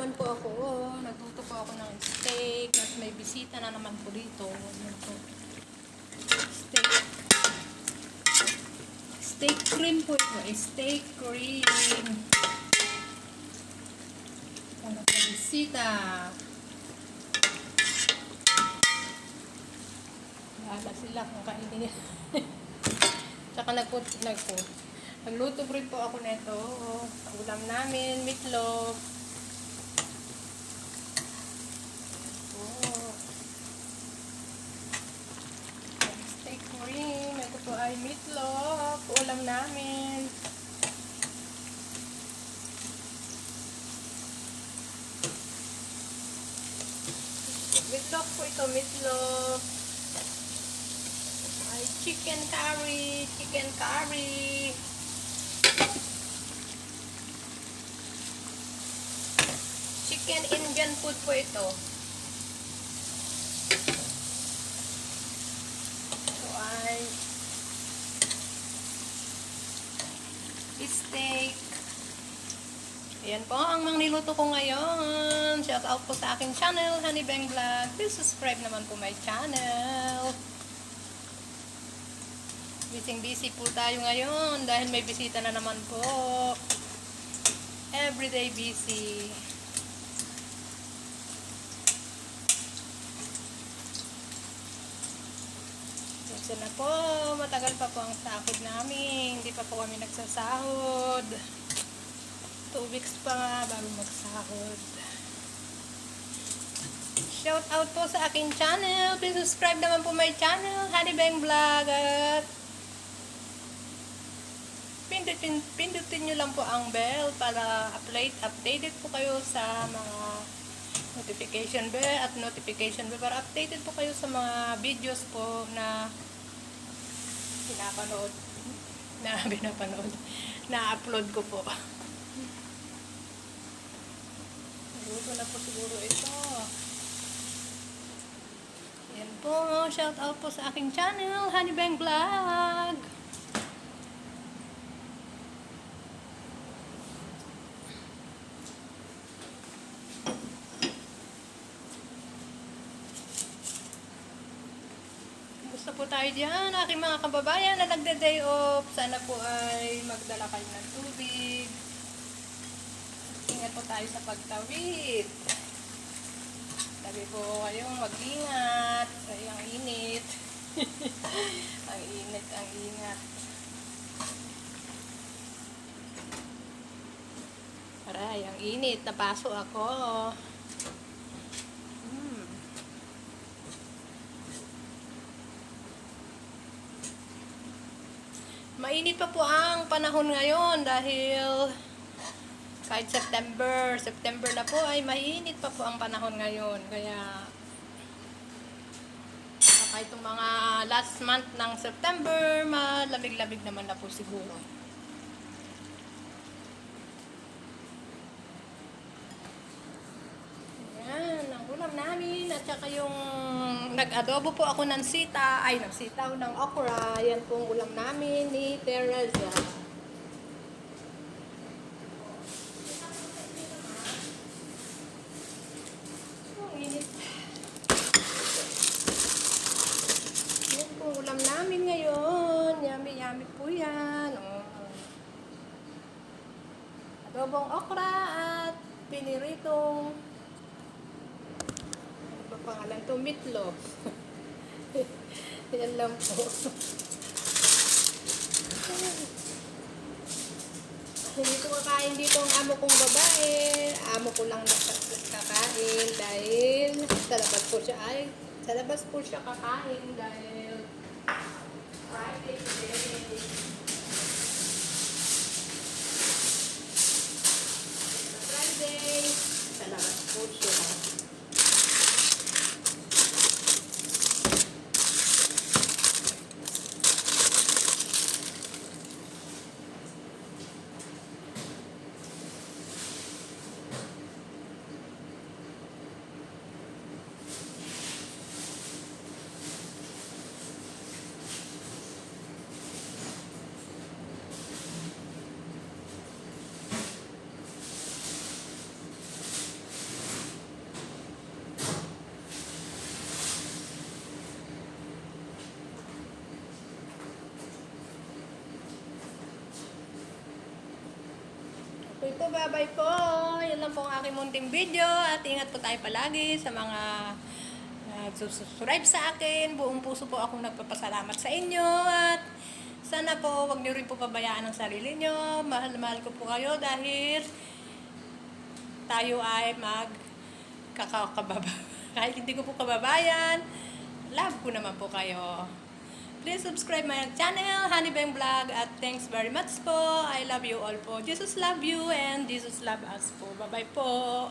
naman po ako. Nagluto po ako ng steak. At may bisita na naman po dito. Ayan po. Steak. Steak cream po ito. Steak cream. Ano po bisita. Bahala sila kung kainin niya. Tsaka nagluto rin po ako nito. Ulam namin, meatloaf. Steak cream. Ito po ay meatloaf. Ulam namin. Meatloaf po ito, meatloaf. Ay, chicken curry. Chicken curry. Chicken Indian food po ito. Ito ay steak. Ayan po ang mga niluto ko ngayon. Shout out po sa aking channel, Honey Bang Vlog. Please subscribe naman po my channel. Busy po tayo ngayon dahil may bisita na naman po. Everyday busy. Kasi na po, matagal pa po ang sahod namin. Hindi pa po kami nagsasahod. 2 weeks pa nga bago magsahod. Shout out po sa aking channel. Please subscribe naman po my channel, Honey Bang Vlog. At pindutin nyo lang po ang bell para updated po kayo sa mga notification bell para updated po kayo sa mga videos po na na-upload ko po. Naluto na po siguro ito. Yan po, shout out po sa aking channel, Honey Bang Vlog. Gusto po tayo dyan, aking mga kababayan na nagda-day off. Sana po ay magdala kayo ng tubig. Ingat po tayo sa pagtawid. Sabi po kayong mag-ingat. Ay, ang init. Ang ingat. Aray, ang init. Napaso ako. Mainit pa po ang panahon ngayon dahil kahit September na po ay mainit pa po ang panahon ngayon. Kaya kahit itong mga last month ng September, malamig-lamig naman na po siguro. Ayan, ang ulam namin at saka yung nag-adobo po ako ng ng okra. Yan po ang ulam namin ni Teresa. Ang init. Yan po ang ulam namin ngayon. Yummy po yan. Adobong okra at piniritong pangalan to, meatloaf. Yan lang po. Hindi ko kakain dito ang amo kong babae. Amo ko lang kakain dahil sa labas po siya kakain dahil Friday today. Friday, sa labas po siya. Okay po, bye-bye po. Yan lang po ang aking munting video. At ingat po tayo palagi sa mga subscribe sa akin. Buong puso po akong nagpapasalamat sa inyo. At sana po, wag niyo rin po pabayaan ang sarili niyo. Mahal na mahal ko po kayo dahil tayo ay magkakababa. Kahit hindi ko po kababayan, love ko naman po kayo. Please subscribe my channel, Honey Bang Vlog, at thanks very much po. I love you all po. Jesus love you and Jesus love us po. Bye-bye po.